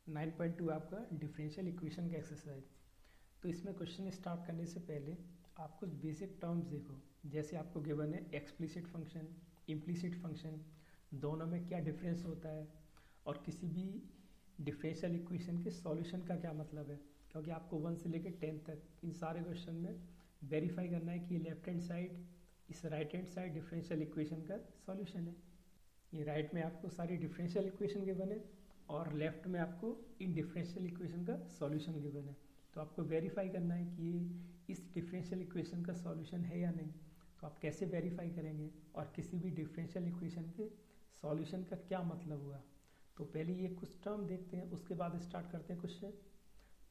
9.2 आपका differential equation का exercise. तो इसमें क्वेश्चन स्टार्ट करने से पहले आप कुछ बेसिक टर्म्स देखो। जैसे आपको गिवन है एक्सप्लिसिट फंक्शन, इम्प्लिसिट फंक्शन, दोनों में क्या डिफरेंस होता है और किसी भी डिफरेंशियल इक्वेशन के सॉल्यूशन का क्या मतलब है। क्योंकि आपको 1 से लेकर 10 तक इन सारे क्वेश्चन में वेरीफाई करना है कि ये लेफ्ट हैंड साइड इस right hand side differential equation का सॉल्यूशन है। ये राइट में आपको सारी डिफरेंशियल इक्वेशन गिवन है और लेफ्ट में आपको इन डिफरेंशियल इक्वेशन का सॉल्यूशन गिवन है। तो आपको वेरीफाई करना है कि ये इस डिफरेंशियल इक्वेशन का सॉल्यूशन है या नहीं। तो आप कैसे वेरीफाई करेंगे और किसी भी डिफरेंशियल इक्वेशन के सॉल्यूशन का क्या मतलब हुआ। तो पहले ये कुछ टर्म देखते हैं, उसके बाद स्टार्ट करते हैं क्वेश्चन।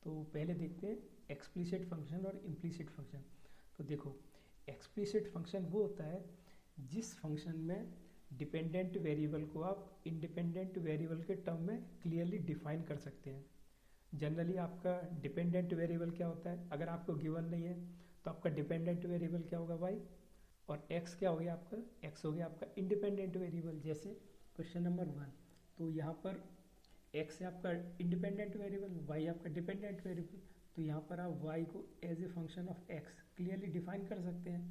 तो पहले देखते हैं एक्सप्लिसिट फंक्शन और इम्प्लिसिट फंक्शन। तो देखो, एक्सप्लिसिट फंक्शन वो होता है जिस फंक्शन में डिपेंडेंट वेरिएबल को आप इंडिपेंडेंट वेरिएबल के टर्म में क्लियरली डिफाइन कर सकते हैं। जनरली आपका डिपेंडेंट वेरिएबल क्या होता है, अगर आपको गिवन नहीं है तो आपका डिपेंडेंट वेरिएबल क्या होगा y, और x क्या हो गया आपका, x हो गया आपका इंडिपेंडेंट वेरिएबल। जैसे क्वेश्चन नंबर 1, तो यहाँ पर x है आपका इंडिपेंडेंट वेरिएबल, y आपका डिपेंडेंट वेरिएबल। तो यहाँ पर आप y को as a function of x clearly define कर सकते हैं।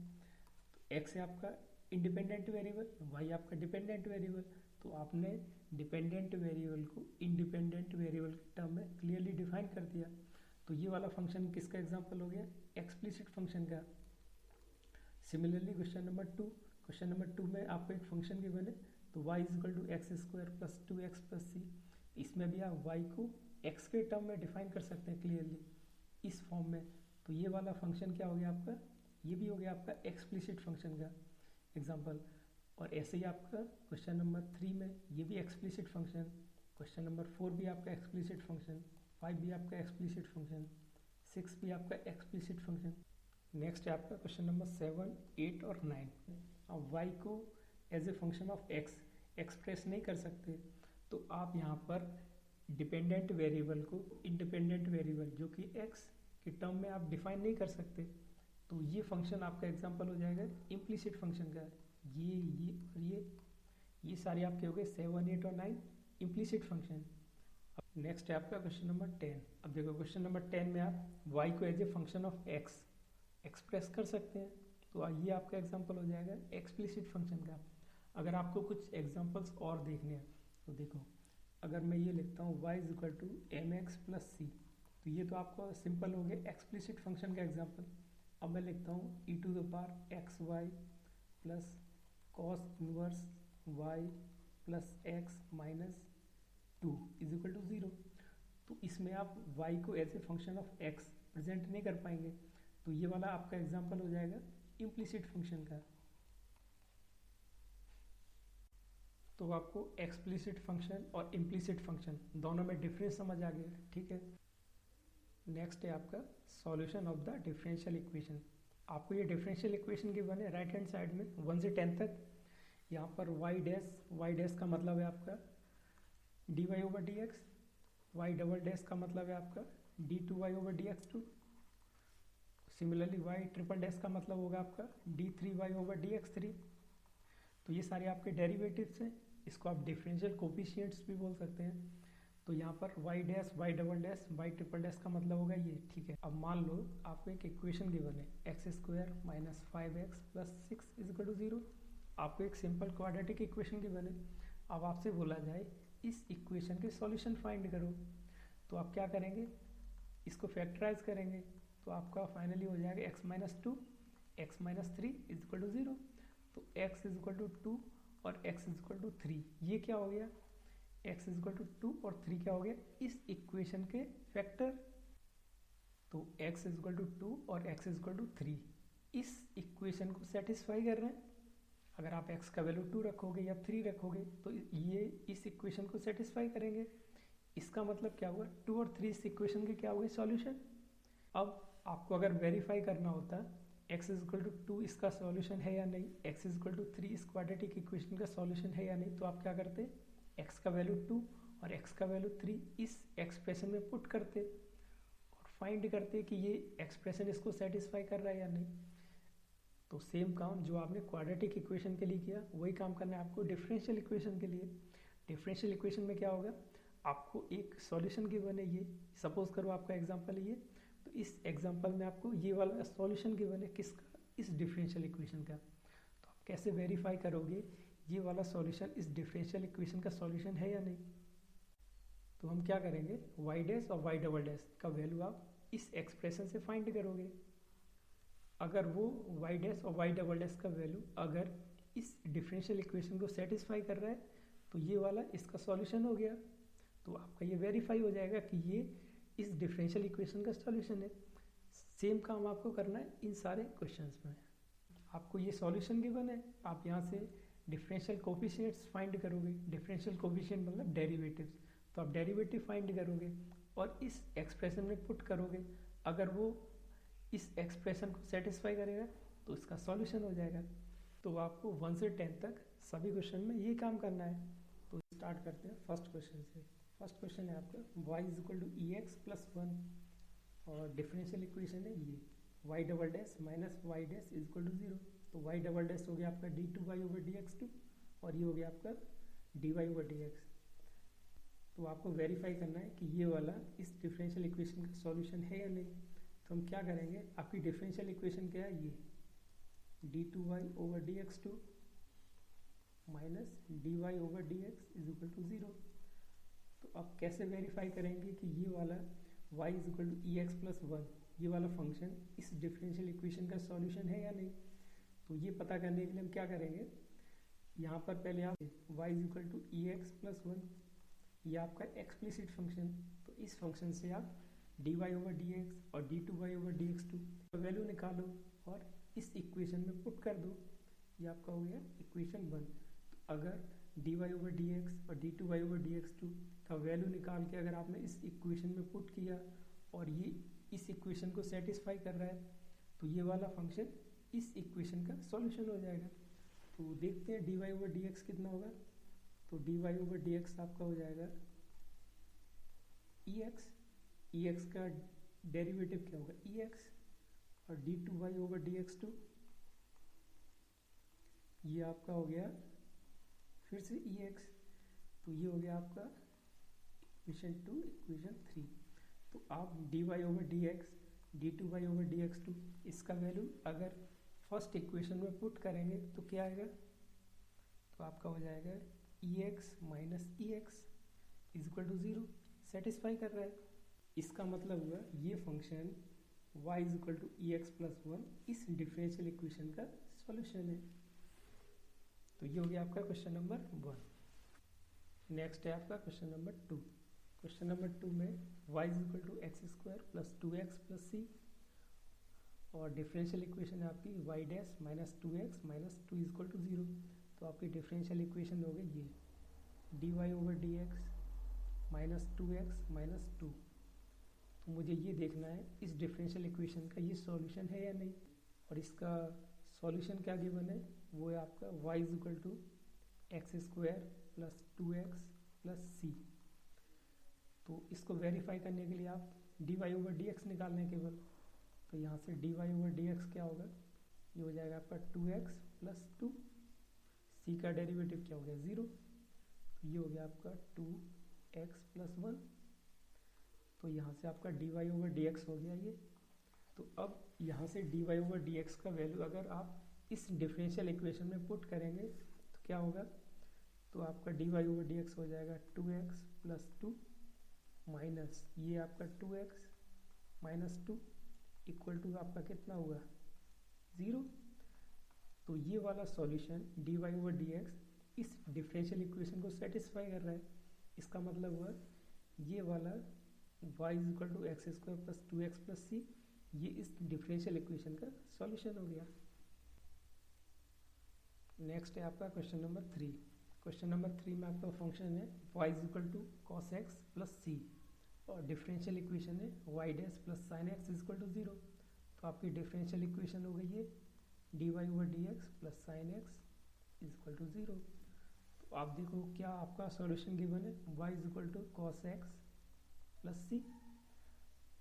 तो x है आपका इंडिपेंडेंट वेरिएबल, y आपका डिपेंडेंट वेरिएबल। तो आपने डिपेंडेंट वेरिएबल को इंडिपेंडेंट वेरिएबल के टर्म में क्लियरली डिफाइन कर दिया। तो ये वाला फंक्शन किसका एग्जांपल हो गया, एक्सप्लिसिट फंक्शन का। सिमिलरली क्वेश्चन नंबर 2 में आपको एक फंक्शन गिवन है, तो y equal to x square plus 2x plus C. इसमें भी आप y को x के टर्म में डिफाइन कर सकते हैं क्लियरली इस फॉर्म में। तो ये वाला फंक्शन क्या हो गया आपका, ये भी हो गया आपका एक्सप्लिसिट फंक्शन का एग्जाम्पल। और ऐसे ही आपका क्वेश्चन नंबर 3 में ये भी एक्सप्लिसिट फंक्शन, क्वेश्चन नंबर 4 भी आपका एक्सप्लिसिट फंक्शन, 5 भी आपका एक्सप्लिसिट फंक्शन, 6 भी आपका एक्सप्लिसिट फंक्शन। नेक्स्ट है आपका क्वेश्चन नंबर 7, 8 और 9। आप y को as a function of x express नहीं कर सकते, तो आप यहाँ पर डिपेंडेंट वेरिएबल को इंडिपेंडेंट वेरिएबल जो कि x के टर्म में आप डिफाइन नहीं कर सकते। तो ये फंक्शन आपका एग्जांपल हो जाएगा इम्प्लिसिट फंक्शन का। ये और ये सारे आपके हो गए 7, 8 और 9 इम्प्लिसिट फंक्शन। अब नेक्स्ट है आपका क्वेश्चन नंबर 10। अब देखो क्वेश्चन नंबर 10 में आप y को as a function of x express कर सकते हैं। तो ये आपका एग्जांपल हो जाएगा एक्सप्लिसिट फंक्शन का। अगर आपको कुछ एग्जांपल्स और देखने हैं तो देखो, अगर मैं ये लिखता हूँ y is equal to mx plus सी, तो ये तो आपको सिंपल हो गया एक्सप्लिसिट फंक्शन का एग्जांपल। अब मैं लिखता हूँ e to the power x y plus cos inverse y plus x minus 2 is equal to 0। तो इसमें आप y को as a function of x present नहीं कर पाएंगे। तो ये वाला आपका एग्जांपल हो जाएगा इम्प्लिसिट फंक्शन का। तो आपको एक्सप्लिसिट फंक्शन और इम्प्लिसिट फंक्शन दोनों में डिफरेंस समझ आ गया, ठीक है। नेक्स्ट है आपका solution of the differential equation. आपको ये डिफरेंशियल इक्वेशन की बने राइट हैंड साइड में 1 से 10 तक। यहाँ पर y डैश का मतलब है आपका dy over dx, y double dash का मतलब है आपका d2y over dx2। Similarly y triple dash का मतलब होगा आपका d3y ओवर dx3। तो ये सारे आपके डेरिवेटिव्स हैं, इसको आप डिफरेंशियल कोफिशिएंट्स भी बोल सकते हैं। तो यहाँ पर y dash, y double dash, y triple dash का मतलब होगा ये, ठीक है। अब मान लो आपको एक इक्वेशन गिवन है x square minus 5x plus 6 is equal to 0। आपको एक सिंपल क्वाड्रेटिक इक्वेशन गिवन है। अब आपसे बोला जाए इस इक्वेशन के सॉल्यूशन फाइंड करो, तो आप क्या करेंगे, इसको फैक्टराइज करेंगे। तो आपका फाइनली हो जाएगा x minus 2, x minus 3 is equal to 0। तो x इज इक्वल टू 2 और x इज इक्वल टू 3, ये क्या हो गया, x इज इक्वल टू 2 और 3 क्या हो गया, इस इक्वेशन के फैक्टर। तो x इज इक्वल टू 2 और x इज इक्वल टू 3 इस इक्वेशन को सेटिस्फाई कर रहे हैं। अगर आप x का वैल्यू 2 रखोगे या 3 रखोगे तो ये इस इक्वेशन को सेटिस्फाई करेंगे। इसका मतलब क्या हुआ, 2 और 3 इस इक्वेशन के क्या हुए सॉल्यूशन। अब आपको अगर वेरीफाई करना होता x इज इक्वल टू 2 इसका सॉल्यूशन है या नहीं, x इज इक्वल टू 3 इस क्वाड्रेटिक इक्वेशन का सॉल्यूशन है या नहीं, तो आप क्या करते, x का वैल्यू 2 और x का वैल्यू 3 इस एक्सप्रेशन में पुट करते और फाइंड करते कि ये एक्सप्रेशन इसको सेटिस्फाई कर रहा है या नहीं। तो सेम काम जो आपने क्वाड्रेटिक इक्वेशन के लिए किया वही काम करना है आपको डिफरेंशियल इक्वेशन के लिए। डिफरेंशियल इक्वेशन में क्या होगा, आपको एक सॉल्यूशन गिवन है, ये सपोज करो आपका एग्जांपल है ये, तो इस एग्जांपल में आपको ये वाला सॉल्यूशन गिवन है किसका, इस डिफरेंशियल इक्वेशन का। तो आप कैसे वेरीफाई करोगे ये वाला सॉल्यूशन इस डिफरेंशियल इक्वेशन का सॉल्यूशन है या नहीं। तो हम क्या करेंगे, वाई डैश और वाई डबल डैश का वैल्यू आप इस एक्सप्रेशन से फाइंड करोगे। अगर वो वाई डैश और वाई डबल डैश का वैल्यू अगर इस डिफरेंशियल इक्वेशन को सेटिस्फाई कर रहा है तो ये वाला इसका सॉल्यूशन हो गया। तो आपका ये वेरीफाई हो जाएगा कि ये इस डिफरेंशियल इक्वेशन का सॉल्यूशन है। सेम काम आपको करना है इन सारे क्वेश्चंस में। आपको ये सॉल्यूशन गिवन है, आप यहाँ से डिफरेंशियल कोफिशिएंट्स फाइंड करोगे। डिफरेंशियल कोफिशिएंट मतलब डेरिवेटिव्स, तो आप डेरिवेटिव फाइंड करोगे और इस एक्सप्रेशन में पुट करोगे। अगर वो इस एक्सप्रेशन को सेटिस्फाई करेगा तो इसका सॉल्यूशन हो जाएगा। तो आपको 1 से 10 तक सभी क्वेश्चन में ये काम करना है। तो स्टार्ट करते हैं फर्स्ट क्वेश्चन से। फर्स्ट क्वेश्चन है आपका y is equal to e x plus 1 और डिफरेंशियल इक्वेशन है ये y double dash minus y dash is equal to 0। तो y डबल डैश हो गया आपका d two Y over D x two और ये हो गया आपका d Y over D x. तो आपको वेरीफाई करना है कि ये वाला इस डिफरेंशियल इक्वेशन का सॉल्यूशन है या नहीं। तो हम क्या करेंगे, आपकी डिफरेंशियल इक्वेशन क्या है, ये d two Y over D x two minus d Y over D x is equal to 0। तो आप कैसे वेरीफाई करेंगे कि ये वाला y is equal to e x plus 1 ये वाला फंक्शन इस डिफरेंशियल इक्वेशन का सॉल्यूशन है या नहीं। तो ये पता करने के लिए हम क्या करेंगे, यहाँ पर पहले आप y is equal to e x plus 1 ये आपका एक्सप्लिसिट फंक्शन, तो इस फंक्शन से आप D Y over D X और D two Y over D x two value निकालो और इस इक्वेशन में पुट कर दो। ये आपका हो गया इक्वेशन 1। तो अगर D Y over D X और D two Y over D x two का वैल्यू निकाल के अगर आपने इस इक्वेशन में पुट किया और ये इस इक्वेशन को सेटिस्फाई कर रहा है तो ये वाला फंक्शन इस इक्वेशन का सॉल्यूशन हो जाएगा। तो देखते हैं d Y over D x कितना होगा। तो D Y over D x आपका हो जाएगा ई एक्स का डेरिवेटिव क्या होगा ई एक्स और D two Y over D x two ये आपका हो गया फिर से ई एक्स। तो ये हो गया आपका इक्वेशन 2 इक्वेशन 3। तो आप D Y over D x d two Y over D x two इसका वैल्यू अगर फर्स्ट इक्वेशन में पुट करेंगे तो क्या आएगा, तो आपका हो जाएगा e x minus e x is equal to 0 satisfy कर रहा है। इसका मतलब हुआ ये function y is equal to e x plus 1 इस डिफरेंशियल इक्वेशन का सॉल्यूशन है। तो ये हो गया आपका क्वेश्चन नंबर 1। नेक्स्ट है आपका क्वेश्चन नंबर 2। क्वेश्चन नंबर 2 में y is equal to x square plus 2x plus c और डिफरेंशियल इक्वेशन है आपकी y dash minus 2x minus 2 is equal to 0। तो आपकी डिफरेंशियल इक्वेशन हो गई ये d Y over D x minus 2x minus 2। तो मुझे ये देखना है इस डिफरेंशियल इक्वेशन का ये सॉल्यूशन है या नहीं। और इसका सॉल्यूशन क्या गिवन है, वो है आपका y is equal to x square plus 2x plus सी। तो इसको वेरीफाई करने के लिए आप D Y over D x निकालना है केवल। तो यहाँ से d Y over D x क्या होगा, ये हो जाएगा आपका 2x प्लस 2, सी का डेरिवेटिव क्या हो गया 0। तो ये हो गया आपका 2x प्लस 1। तो यहाँ से आपका d Y over D x हो गया ये। तो अब यहाँ से d Y over D x का वैल्यू अगर आप इस डिफरेंशियल इक्वेशन में पुट करेंगे तो क्या होगा, तो आपका d Y over D x हो जाएगा 2x प्लस 2 माइनस ये आपका 2x माइनस 2 इक्वल टू आपका कितना हुआ 0। तो ये वाला solution d Y over D x इस डिफरेंशियल इक्वेशन को सेटिस्फाई कर रहा है। इसका मतलब हुआ ये वाला y is equal to x square plus 2x plus c ये इस डिफरेंशियल इक्वेशन का सॉल्यूशन हो गया। नेक्स्ट है आपका क्वेश्चन नंबर 3। क्वेश्चन नंबर 3 में आपका फंक्शन है y is equal to cos x plus c और डिफरेंशियल इक्वेशन है y dash plus sine x is equal to 0। तो आपकी डिफरेंशियल इक्वेशन हो गई है d Y over D x plus sine x is equal to 0। तो आप देखो क्या आपका सॉल्यूशन गिवन है y is equal to cos x plus सी।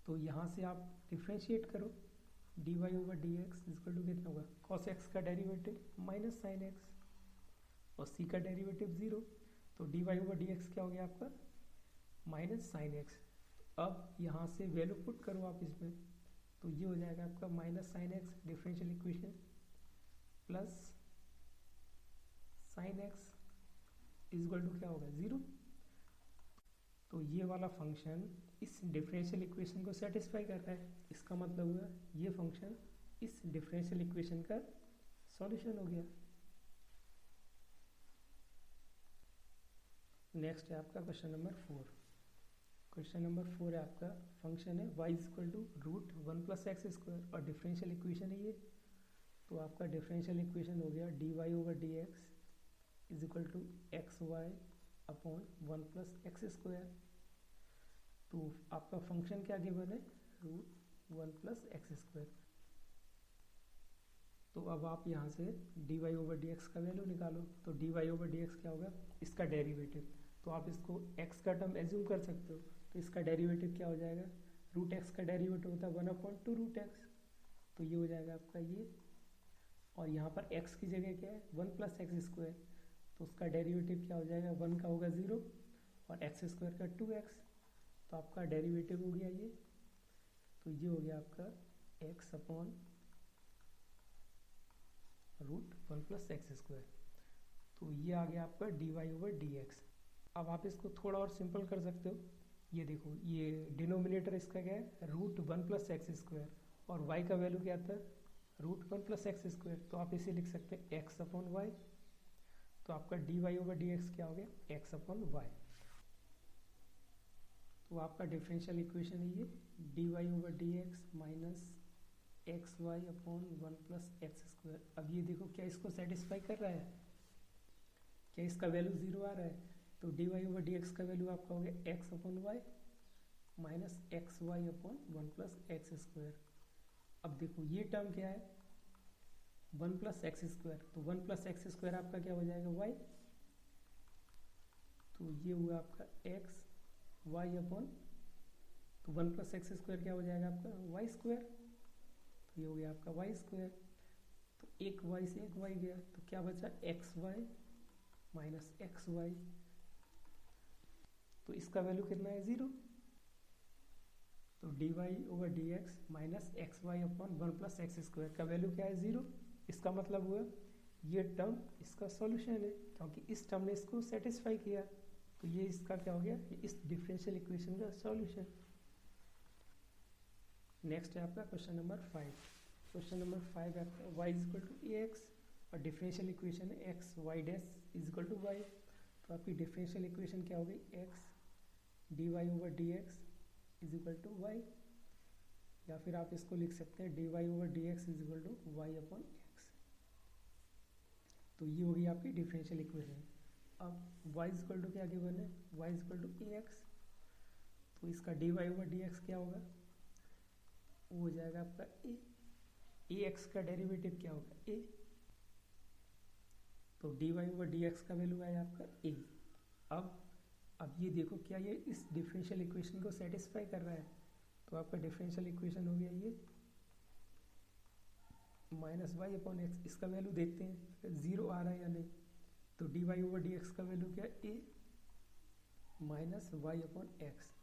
तो यहाँ से आप डिफ्रेंशिएट करो d Y over D x equal to कितना होगा कॉस एक्स का डेरिवेटिव माइनस साइन एक्स और सी का डेरिवेटिव 0। तो D Y over D x क्या हो गया आपका माइनस साइन एक्स। अब यहाँ से वैल्यू पुट करो आप इसमें, तो ये हो जाएगा आपका minus sine x differential equation plus sine x is equal to क्या होगा 0। तो ये वाला फंक्शन इस डिफरेंशियल इक्वेशन को सेटिस्फाई कर रहा है, इसका मतलब हुआ ये फंक्शन इस डिफरेंशियल इक्वेशन का सॉल्यूशन हो गया। नेक्स्ट है आपका क्वेश्चन नंबर 4। क्वेश्चन नंबर 4 है आपका, फंक्शन है y is equal to root 1 plus x square और डिफरेंशियल इक्वेशन है ये। तो आपका डिफरेंशियल इक्वेशन हो गया dy over D x is equal to x y upon 1 plus x square. तो आपका फंक्शन क्या गिवन है, रूट 1 प्लस एक्स स्क्वायर। तो अब आप यहाँ से dy ओवर डी एक्स का वैल्यू निकालो। तो dy ओवर डी एक्स क्या होगा, इसका डेरिवेटिव। तो आप इसको x का टर्म एज्यूम कर सकते हो, तो इसका डेरिवेटिव क्या हो जाएगा, रूट एक्स का डेरिवेटिव होता है 1/2 रूट एक्स। तो ये हो जाएगा आपका ये, और यहाँ पर x की जगह क्या है 1 प्लस एक्स स्क्वायर, तो उसका डेरिवेटिव क्या हो जाएगा, 1 का होगा 0 और एक्स स्क्वायर का 2x। तो आपका डेरिवेटिव हो गया ये, तो ये हो गया आपका x upon root 1 plus x square. तो ये आ गया आपका dy ओवर डी एक्स। अब आप इसको थोड़ा और सिंपल कर सकते हो। ये देखो, ये डिनोमिनेटर इसका क्या है, रूट 1 प्लस एक्स स्क्वायर, और y का वैल्यू क्या था, रूट 1 प्लस एक्स स्क्वायर। तो आप इसे लिख सकते हैं x अपॉन वाई। तो आपका dy ओवर डी एक्स क्या हो गया, x अपॉन वाई। तो आपका डिफरेंशियल इक्वेशन है ये dy over D x minus x y upon 1 plus x square. अब ये देखो क्या इसको सेटिस्फाई कर रहा है, क्या इसका वैल्यू 0 आ रहा है। तो dy ओवर डी एक्स का वैल्यू आपका हो गया x upon y minus x y upon 1 plus x square. अब देखो ये टर्म क्या है, 1 प्लस एक्स स्क्वायर। तो 1 प्लस एक्स स्क्वायर आपका क्या हो जाएगा y। तो ये हुआ आपका x वाई अपॉन, तो 1 प्लस एक्स स्क्वायर क्या हो जाएगा आपका वाई स्क्वायर। तो ये हो गया आपका वाई स्क्वायर। तो एक y से एक y गया, तो क्या बचा x y minus x y. तो इसका वैल्यू कितना है 0। तो dy over D x minus x y upon 1 plus x square का वैल्यू क्या है 0। इसका मतलब हुआ ये टर्म इसका सॉल्यूशन है, क्योंकि इस टर्म ने इसको सेटिस्फाई किया। तो ये इसका क्या हो गया, इस डिफरेंशियल इक्वेशन का सॉल्यूशन। नेक्स्ट है आपका क्वेश्चन नंबर 5। क्वेश्चन नंबर 5 है आपका y is equal to a x और डिफरेंशियल इक्वेशन है x y dash is equal to y. तो आपकी डिफरेंशियल इक्वेशन क्या हो गई, x d Y over D x is equal to y, या फिर आप इसको लिख सकते हैं d Y over D x is equal to y upon x. तो ये होगी आपकी डिफरेंशियल इक्वेशन। अब y इज इक्वल टू क्या गिवन है, y is equal to a x. तो इसका d Y over D x क्या होगा, वो हो जाएगा आपका ए एक्स का डेरिवेटिव क्या होगा a। तो D Y over D x का वैल्यू आया आपका a। अब ये देखो क्या ये इस डिफरेंशियल इक्वेशन को सेटिस्फाई कर रहा है। तो आपका डिफरेंशियल इक्वेशन हो गया ये माइनस वाई अपॉन एक्स। इसका वैल्यू देखते हैं 0 आ रहा है या नहीं। तो D Y over D x का वैल्यू क्या है a minus y upon x.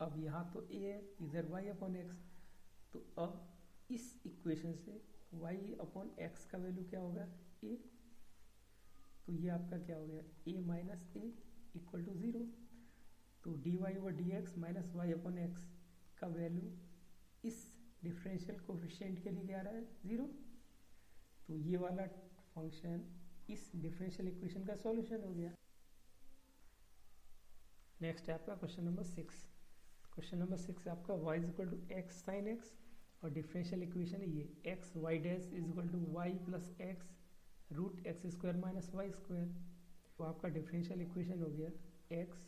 अब यहाँ तो a है, इधर वाई अपॉन एक्स। तो अब इस इक्वेशन से y अपॉन एक्स का वैल्यू क्या होगा a। तो ये आपका क्या हो गया a minus a equal to 0। तो D Y over D x minus y upon x का वैल्यू इस डिफरेंशियल कोफिशिएंट के लिए क्या आ रहा है 0। तो ये वाला फंक्शन इस डिफरेंशियल इक्वेशन का सॉल्यूशन हो गया। नेक्स्ट है आपका क्वेश्चन नंबर 6। क्वेश्चन नंबर 6 आपका y is equal to x sine x और डिफरेंशियल इक्वेशन है ये x y dash is equal to y plus x root x square minus y square. तो आपका डिफरेंशियल इक्वेशन हो गया x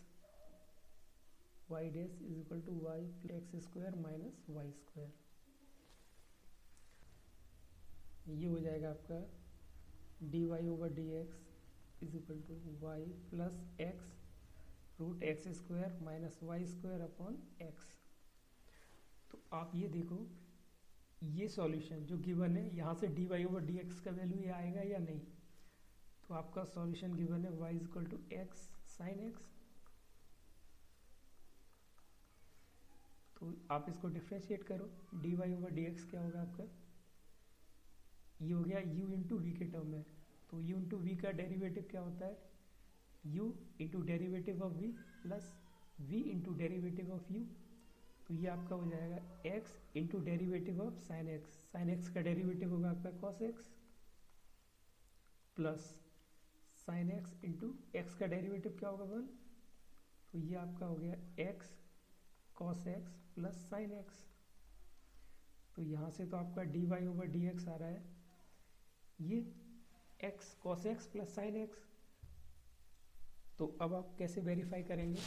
y dash is equal to y plus x square minus y square. ये हो जाएगा आपका d Y over D x is equal to y plus x root x square minus y square upon x. तो आप ये देखो ये solution जो गिवन है, यहाँ से d Y over D x का वैल्यू ये आएगा या नहीं। तो आपका सॉल्यूशन गिवन है y is equal to x sine x तो आप इसको डिफ्रेंशिएट करो, d Y over D x क्या होगा आपका, ये हो गया u इंटू वी के टर्म में। तो u इंटू वी का डेरिवेटिव क्या होता है, u into derivative of v plus v into derivative of u। तो ये आपका हो जाएगा x into derivative of sine x, sine x का डेरीवेटिव होगा आपका cos x plus sine x into x का डेरीवेटिव क्या होगा 1। तो ये आपका हो गया x cos x plus sine x. तो यहाँ से तो आपका d Y over D x आ रहा है, ये x cos x plus sine x. तो अब आप कैसे वेरीफाई करेंगे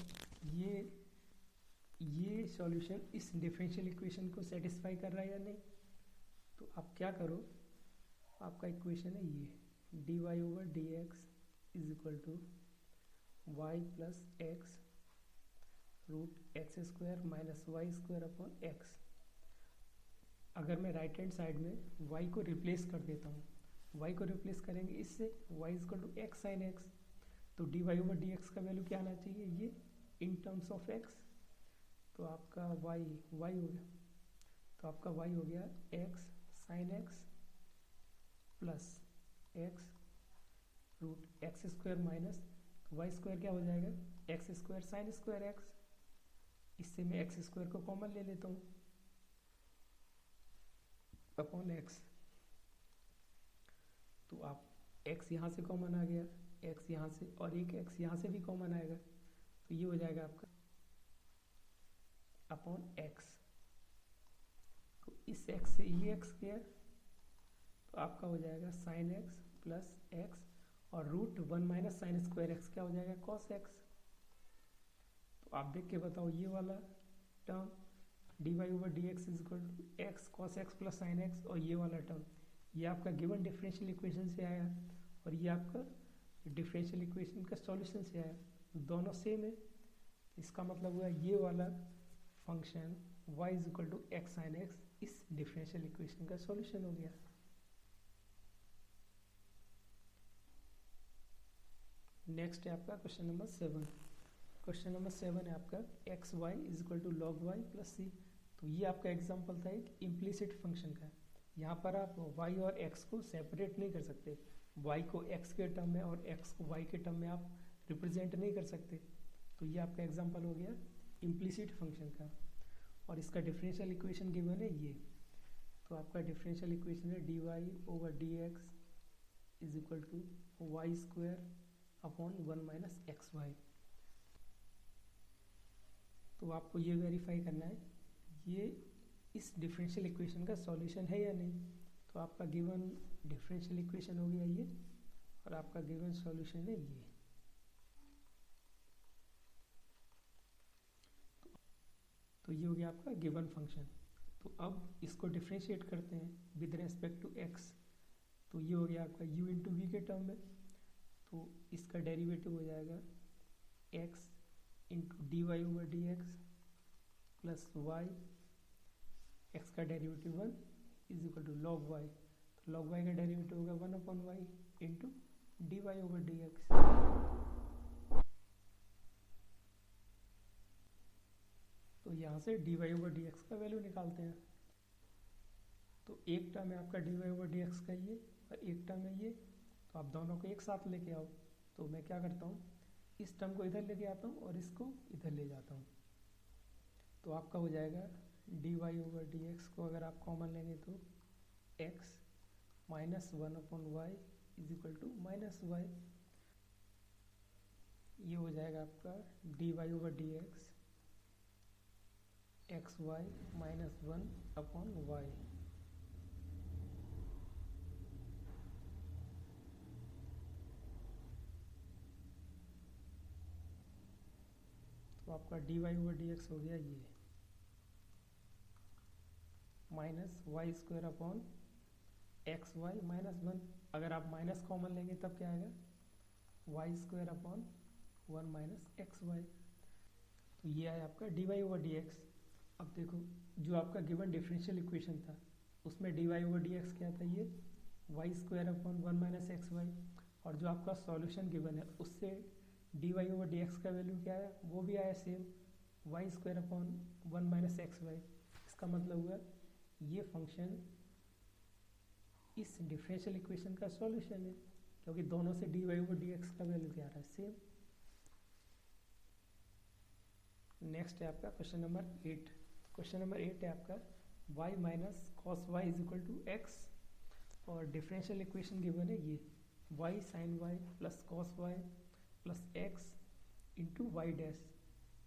ये सॉल्यूशन इस डिफरेंशियल इक्वेशन को सेटिस्फाई कर रहा है या नहीं। तो आप क्या करो, आपका इक्वेशन है ये d Y over D x is equal to y plus x root x square minus y square upon x. अगर मैं राइट हैंड साइड में y को रिप्लेस कर देता हूँ, y को रिप्लेस करेंगे इससे y equal to x sine x. तो D Y over D x का वैल्यू क्या आना चाहिए, ये इन टर्म्स ऑफ x। तो आपका y हो गया, तो आपका y हो गया x sine x plus x root x square minus y square क्या हो जाएगा, x square sine square x. इससे मैं एक्स स्क्वायर को कॉमन ले लेता हूँ अपॉन एक्स। तो आप x यहाँ से कॉमन आ गया, x यहाँ से, और एक x यहाँ से भी कॉमन आएगा। तो ये हो जाएगा आपका अपॉन x। तो इस x से ये x गया, तो आपका हो जाएगा साइन x प्लस x और root 1 minus sine square x क्या हो जाएगा कॉस एक्स। तो आप देख के बताओ ये वाला term d Y over D x is equal to x cos x plus sine x, और ये वाला टर्म ये आपका गिवन डिफरेंशियल इक्वेशन से आया और ये आपका डिफरेंशियल इक्वेशन का सॉल्यूशन से आया, दोनों सेम है। इसका मतलब हुआ ये वाला function y is equal to x sine x इस डिफरेंशियल इक्वेशन का सॉल्यूशन हो गया। नेक्स्ट है आपका क्वेश्चन नंबर 7। क्वेश्चन नंबर 7 है आपका x y is equal to log y plus सी। तो ये आपका एग्जांपल था एक इम्प्लिसिट फंक्शन का। यहाँ पर आप y और x को सेपरेट नहीं कर सकते, y को x के टर्म में और x को y के टर्म में आप रिप्रेजेंट नहीं कर सकते। तो ये आपका एग्जांपल हो गया इम्प्लिसिट फंक्शन का, और इसका डिफरेंशियल इक्वेशन गिवन है ये। तो आपका डिफरेंशियल इक्वेशन है d Y over D x is equal to y square upon 1 minus x y. तो आपको ये वेरीफाई करना है ये इस डिफरेंशियल इक्वेशन का सॉल्यूशन है या नहीं। तो आपका गिवन डिफरेंशियल इक्वेशन हो गया ये, और आपका गिवन सॉल्यूशन है ये। तो ये हो गया आपका गिवन फंक्शन। तो अब इसको डिफरेंशिएट करते हैं विद रेस्पेक्ट टू एक्स। तो ये हो गया आपका u इंटू वी के टर्म में, तो इसका डेरिवेटिव हो जाएगा x into d Y over D x plus y, x का derivative 1 is equal to log y. तो लॉग वाई का डेरिवेटिव होगा 1 upon y into d Y over D x. तो यहाँ से d Y over D x का value निकालते हैं। तो एक टर्म है आपका d Y over D x का ये, और एक टर्म है ये। तो आप दोनों को एक साथ लेके आओ। तो मैं क्या करता हूँ, इस टर्म को इधर लेके आता हूँ और इसको इधर ले जाता हूँ। तो आपका हो जाएगा d Y over D x को अगर आप कॉमन लेंगे तो x minus 1 upon y is equal to minus y. ये हो जाएगा आपका d Y over D x x y minus 1 upon y. तो आपका d Y over D x हो गया ये minus y square upon x y minus 1। अगर आप माइनस कॉमन लेंगे तब क्या आएगा, y square upon 1 minus x y. तो ये आया आपका d Y over D x. अब देखो जो आपका गिवन डिफरेंशियल इक्वेशन था उसमें d Y over D x क्या था, ये y square upon 1 minus x y, और जो आपका सॉल्यूशन गिवन है उससे d Y over D x का वैल्यू क्या है, वो भी आया same y square upon 1 minus x y. इसका मतलब हुआ ये फंक्शन इस डिफरेंशियल इक्वेशन का सॉल्यूशन है, क्योंकि दोनों से d Y over D x का वैल्यू क्या आ रहा है, सेम। नेक्स्ट है आपका क्वेश्चन नंबर 8। क्वेश्चन नंबर 8 है आपका y minus cos y is equal to x, और डिफरेंशियल इक्वेशन गिवन है ये y sine y plus cos y plus x into y dash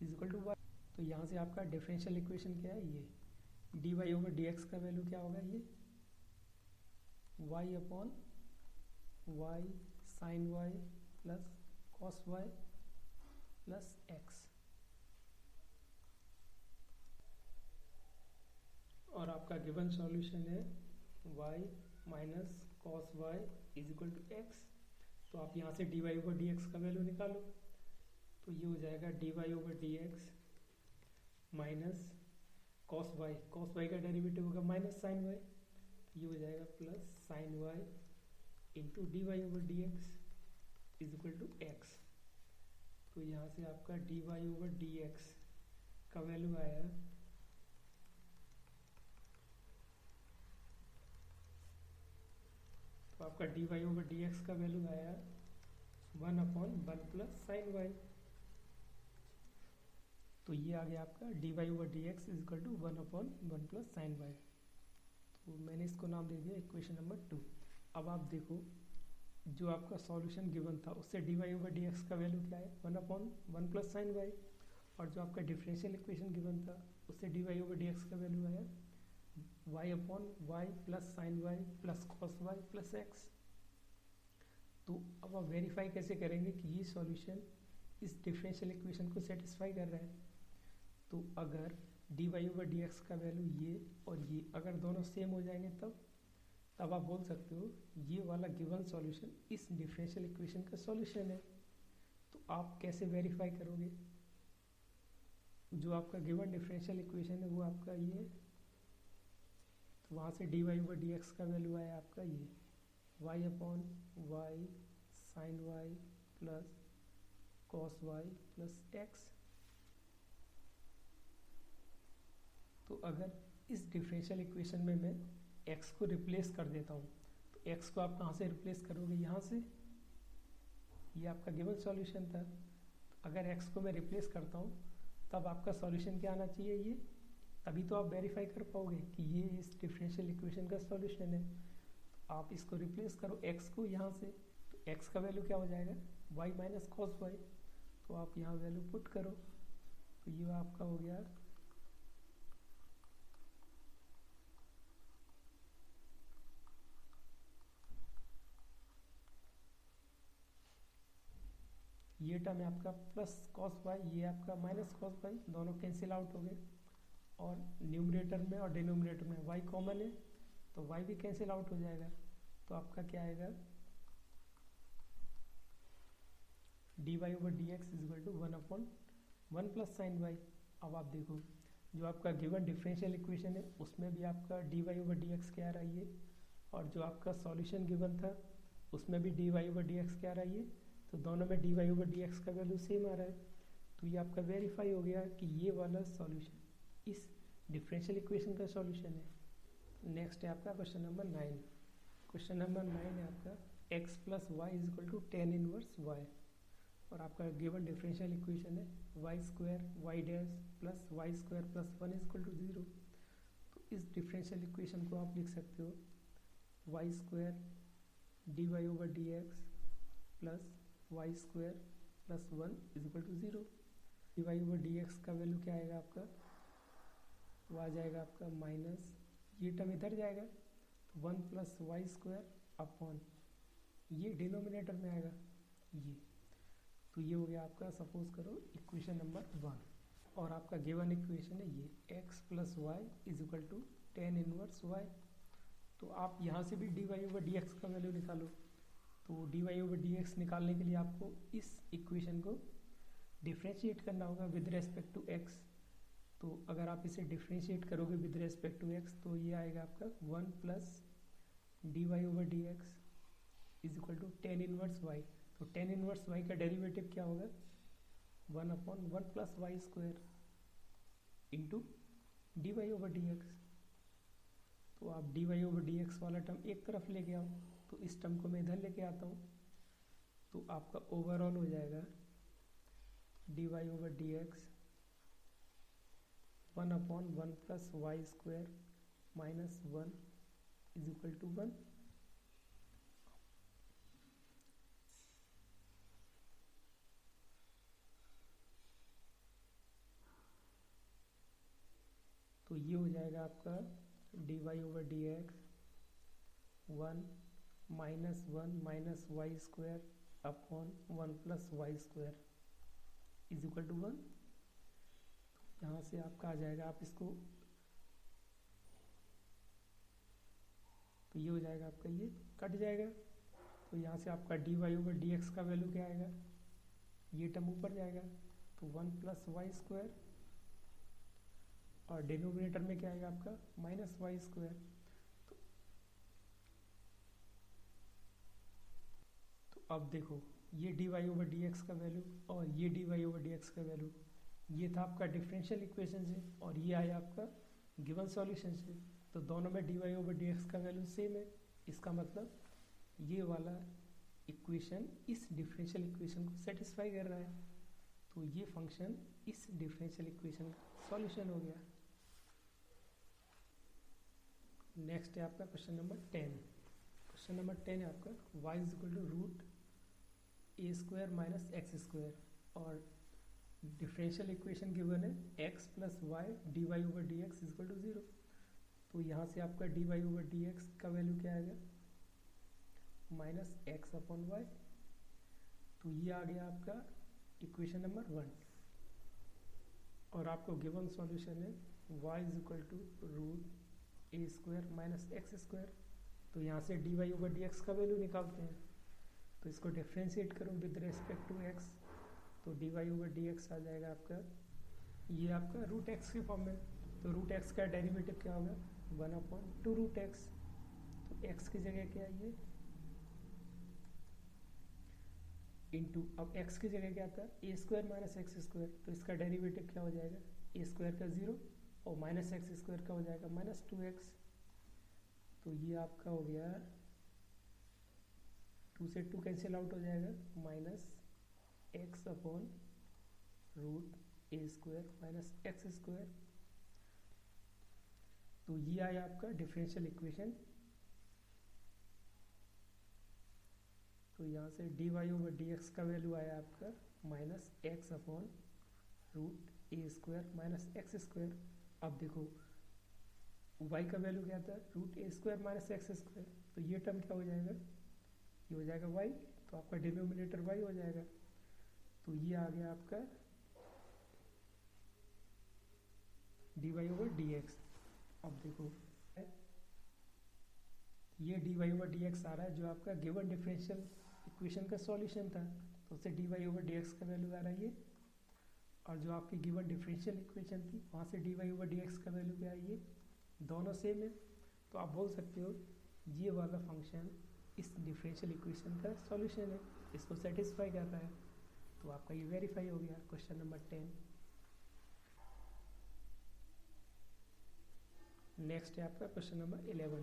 is equal to y. तो यहाँ से आपका डिफरेंशियल इक्वेशन क्या है, ये d Y over D x का वैल्यू क्या होगा, ये y upon y sine y plus cos y plus x. और आपका गिवन सॉल्यूशन है y minus cos y is equal to x. तो आप यहाँ से d Y over D x का वैल्यू निकालो, तो ये हो जाएगा d Y over D x minus cos y का डेरिवेटिव होगा माइनस साइन वाई, तो ये हो जाएगा plus sine y into d Y over D x is equal to x. तो यहाँ से आपका d Y over D x का वैल्यू आया तो आपका d Y over D x का वैल्यू आया 1 अपॉन 1 प्लस साइन वाई। तो ये आ गया आपका d Y over D x is equal to 1 upon 1 plus sine y. तो मैंने इसको नाम दे दिया इक्वेशन नंबर 2। अब आप देखो जो आपका सॉल्यूशन गिवन था उससे d Y over D x का वैल्यू क्या है, 1 अपॉन 1 प्लस साइन वाई, और जो आपका डिफरेंशियल इक्वेशन गिवन था उससे d Y over D x का वैल्यू आया y upon y plus sine y plus cos y plus x. तो अब आप वेरीफाई कैसे करेंगे कि ये सॉल्यूशन इस डिफरेंशियल इक्वेशन को सेटिस्फाई कर रहा है। तो अगर D Y over D x का वैल्यू ये और ये अगर दोनों सेम हो जाएंगे तब आप बोल सकते हो ये वाला गिवन सॉल्यूशन इस डिफरेंशियल इक्वेशन का सॉल्यूशन है। तो आप कैसे वेरीफाई करोगे, जो आपका गिवन डिफरेंशियल इक्वेशन है वो आपका ये, तो वहाँ से d Y over D x का वैल्यू आया आपका ये y upon y sine y plus cos y plus x. तो अगर इस डिफरेंशियल इक्वेशन में मैं x को रिप्लेस कर देता हूँ, तो x को आप कहाँ से रिप्लेस करोगे, यहाँ से। ये आपका गिवन सॉल्यूशन था, तो अगर x को मैं रिप्लेस करता हूँ तब आपका सॉल्यूशन क्या आना चाहिए, ये। तभी तो आप वेरीफाई कर पाओगे कि ये इस डिफरेंशियल इक्वेशन का सॉल्यूशन है। तो आप इसको रिप्लेस करो x को यहाँ से, तो x का वैल्यू क्या हो जाएगा, y माइनस कॉस वाई। तो आप यहाँ वैल्यू पुट करो, तो ये आपका हो गया ये टर्म है आपका प्लस कॉस वाई, ये आपका माइनस कॉस वाई, दोनों कैंसिल आउट हो गए। और न्यूमरेटर में और डिनोमिनेटर में y कॉमन है तो y भी कैंसिल आउट हो जाएगा। तो आपका क्या आएगा, d Y over D x is equal to 1 upon 1 plus sine y. अब आप देखो जो आपका गिवन डिफरेंशियल इक्वेशन है उसमें भी आपका d Y over D x क्या आ रहा है ये, और जो आपका सॉल्यूशन गिवन था उसमें भी d Y over D x क्या आ रहा है ये। तो दोनों में d Y over D x का वैल्यू सेम आ रहा है। तो ये आपका वेरीफाई हो गया कि ये वाला सॉल्यूशन इस डिफरेंशियल इक्वेशन का सॉल्यूशन है। नेक्स्ट है आपका क्वेश्चन नंबर 9। क्वेश्चन नंबर 9 है आपका x plus y is equal to tan inverse y, और आपका गिवन डिफरेंशियल इक्वेशन है y square y dash plus y square plus 1 is equal to 0। तो इस डिफरेंशियल इक्वेशन को आप लिख सकते हो y square d Y over D x plus y square plus 1 is equal to 0। D Y over D x का value क्या आएगा आपका, वो आ जाएगा आपका माइनस, ये टर्म इधर जाएगा, 1 प्लस वाई स्क्वायर अपॉन ये डिनोमिनेटर में आएगा ये। तो ये हो गया आपका, सपोज करो इक्वेशन नंबर 1, और आपका गिवन इक्वेशन है ये x plus y is equal to tan inverse y. तो आप यहाँ से भी d Y over D x का वैल्यू निकालो। तो D Y over D x निकालने के लिए आपको इस इक्वेशन को डिफ्रेंशिएट करना होगा विद रेस्पेक्ट टू एक्स। तो अगर आप इसे डिफ्रेंशिएट करोगे विद रेस्पेक्ट टू एक्स तो ये आएगा आपका 1 plus d Y over D x is equal to tan inverse y. तो टेन इनवर्स वाई का डेरिवेटिव क्या होगा, 1 upon 1 plus y square. Into d Y over D x. तो आप D Y over D x वाला term एक तरफ लेके आओ, तो इस टर्म को मैं इधर लेके आता हूँ, तो आपका ओवरऑल हो जाएगा d Y over D x 1/1 plus y square minus 1 is equal to 1। तो ये हो जाएगा आपका d Y over D x 1 minus 1 minus y square upon 1 plus y square is equal to 1। यहाँ से आपका आ जाएगा, आप इसको, तो ये हो जाएगा आपका, ये कट जाएगा, तो यहाँ से आपका d Y over D x का वैल्यू क्या आएगा, ये टर्म ऊपर जाएगा, तो 1 प्लस वाई स्क्वायर, और डिनोमिनेटर में क्या आएगा आपका माइनस वाई स्क्वायर। तो अब देखो, ये d Y over D x का वैल्यू और ये d Y over D x का वैल्यू, ये था आपका डिफरेंशियल इक्वेशन से, और ये आया आपका गिवन सॉल्यूशन से। तो दोनों में d Y over D x का वैल्यू सेम है, इसका मतलब ये वाला इक्वेशन इस डिफरेंशियल इक्वेशन को सेटिस्फाई कर रहा है। तो ये फंक्शन इस डिफरेंशियल इक्वेशन का सॉल्यूशन हो गया। नेक्स्ट है आपका क्वेश्चन नंबर 10। क्वेश्चन नंबर 10 है आपका y is equal to root a square minus x square, और डिफरेंशियल इक्वेशन गिवन है x plus y d Y over D x is equal to 0। तो यहाँ से आपका d Y over D x का value क्या आएगा, माइनस एक्स अपॉन वाई। तो ये आ गया आपका इक्वेशन नंबर 1, और आपको गिवन सॉल्यूशन है y is equal to root a square minus x square. तो यहाँ से d Y over D x का वैल्यू निकालते हैं, तो इसको डिफ्रेंशिएट करो विद रेस्पेक्ट टू एक्स, तो D Y over D x आ जाएगा आपका, ये आपका रूट एक्स के फॉर्म में। तो रूट एक्स का डेरिवेटिव क्या होगा, 1/2 रूट एक्स। तो एक्स की जगह क्या है ये, इंटू, अब एक्स की जगह क्या था, ए स्क्वायर माइनस एक्स स्क्वायर, तो इसका डेरिवेटिव क्या हो जाएगा, ए स्क्वायर का 0 और माइनस एक्स स्क्वायर का हो जाएगा माइनस 2x। तो ये आपका हो गया, 2 से 2 कैंसिल आउट हो जाएगा, minus x upon root a square minus x square. तो ये आया आपका डिफरेंशियल इक्वेशन। तो यहाँ से d Y over D x का वैल्यू आया आपका minus x upon root a square minus x square. अब देखो y का वैल्यू क्या था, root a square minus x square, तो ये टर्म क्या हो जाएगा, ये हो जाएगा y, तो आपका डिनोमिनेटर y हो जाएगा। तो ये आ गया आपका d Y over D x. अब देखो ये d Y over D x आ रहा है जो आपका गिवन डिफरेंशियल इक्वेशन का सॉल्यूशन था, तो उससे d Y over D x का वैल्यू आ रहा है ये, और जो आपकी गिवन डिफरेंशियल इक्वेशन थी वहाँ से d Y over D x का वैल्यू क्या है, ये दोनों सेम है। तो आप बोल सकते हो ये वाला फंक्शन इस डिफरेंशियल इक्वेशन का सॉल्यूशन है, इसको सेटिस्फाई कर रहा है। तो आपका ये वेरीफाई हो गया क्वेश्चन नंबर 10। नेक्स्ट है आपका क्वेश्चन नंबर 11।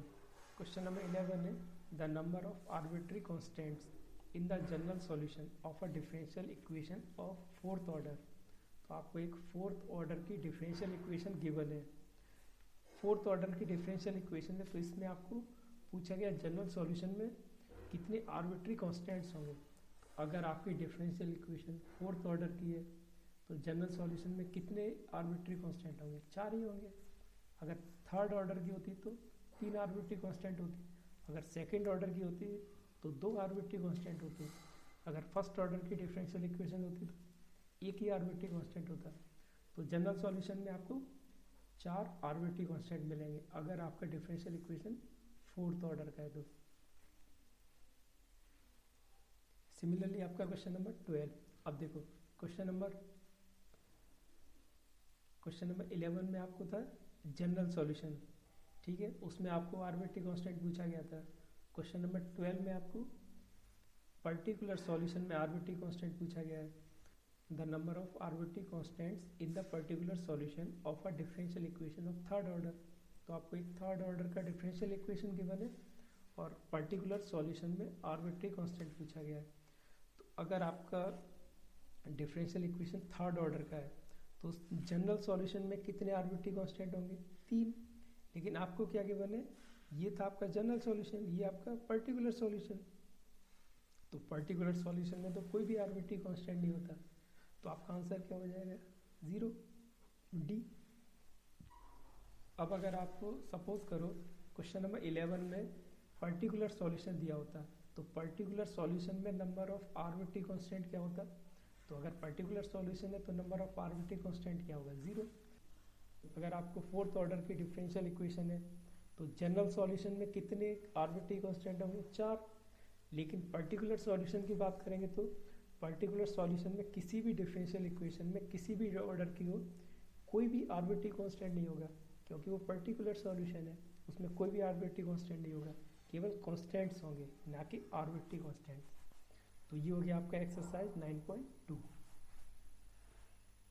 क्वेश्चन नंबर 11 है the number of arbitrary constants in the general solution of a differential equation of fourth order. तो आपको एक फोर्थ ऑर्डर की डिफरेंशियल इक्वेशन गिवन है, फोर्थ ऑर्डर की डिफरेंशियल इक्वेशन है। तो इसमें आपको पूछा गया जनरल सॉल्यूशन में कितने आर्बिट्री कॉन्स्टेंट्स होंगे। अगर आपकी डिफरेंशियल इक्वेशन फोर्थ ऑर्डर की है तो जनरल सॉल्यूशन में कितने आर्बिट्री कांस्टेंट होंगे, 4 ही होंगे। अगर थर्ड ऑर्डर की होती तो 3 आर्बिट्री कांस्टेंट होती, अगर सेकंड ऑर्डर की होती तो 2 आर्बिट्री कांस्टेंट होते, अगर फर्स्ट ऑर्डर की डिफरेंशियल इक्वेशन होती तो 1 ही आर्बिट्री कांस्टेंट होता। तो जनरल सॉल्यूशन में आपको 4 आर्बिट्री कांस्टेंट मिलेंगे अगर आपका डिफरेंशियल इक्वेशन फोर्थ ऑर्डर का है तो। सिमिलरली आपका क्वेश्चन नंबर 12, अब देखो क्वेश्चन नंबर 11 में आपको था जनरल सॉल्यूशन, ठीक है, उसमें आपको आर्बिट्री कांस्टेंट पूछा गया था। क्वेश्चन नंबर 12 में आपको पर्टिकुलर सॉल्यूशन में आर्बिट्री कांस्टेंट पूछा गया है। The number of arbitrary constants in the particular solution of a differential equation of third order. तो आपको एक थर्ड ऑर्डर का डिफरेंशियल इक्वेशन गिवन है और पर्टिकुलर सॉल्यूशन में आर्बिट्री कांस्टेंट पूछा गया है। तो अगर आपका डिफरेंशियल इक्वेशन थर्ड ऑर्डर का है तो उस जनरल सॉल्यूशन में कितने आर्बिट्री कांस्टेंट होंगे? 3। लेकिन आपको क्या गिवन है? ये था आपका जनरल सॉल्यूशन, ये आपका पर्टिकुलर सॉल्यूशन। तो पर्टिकुलर सॉल्यूशन में तो कोई भी आर्बिट्री कांस्टेंट नहीं होता, तो आपका आंसर क्या हो जाएगा? 0, डी। अब अगर आपको सपोज करो क्वेश्चन नंबर 11 में पर्टिकुलर सॉल्यूशन दिया होता, तो पर्टिकुलर सॉल्यूशन में नंबर ऑफ आर्बिट्री कांस्टेंट क्या होता? तो अगर पर्टिकुलर सॉल्यूशन है तो नंबर ऑफ आर्बिट्री कांस्टेंट क्या होगा? 0। अगर आपको फोर्थ ऑर्डर की डिफरेंशियल इक्वेशन है तो जनरल सॉल्यूशन में कितने आर्बिट्री कांस्टेंट होंगे? 4। लेकिन पर्टिकुलर सॉल्यूशन की बात करेंगे तो पर्टिकुलर सॉल्यूशन में किसी भी डिफरेंशियल इक्वेशन में किसी भी ऑर्डर की हो कोई भी आर्बिट्री कांस्टेंट नहीं होगा, क्योंकि वो पर्टिकुलर सॉल्यूशन है, उसमें कोई भी आर्बिट्री कांस्टेंट नहीं होगा, केवल कांस्टेंट्स होंगे ना कि आर्बिट्री कांस्टेंट्स। तो ये हो गया आपका एक्सरसाइज 9.2।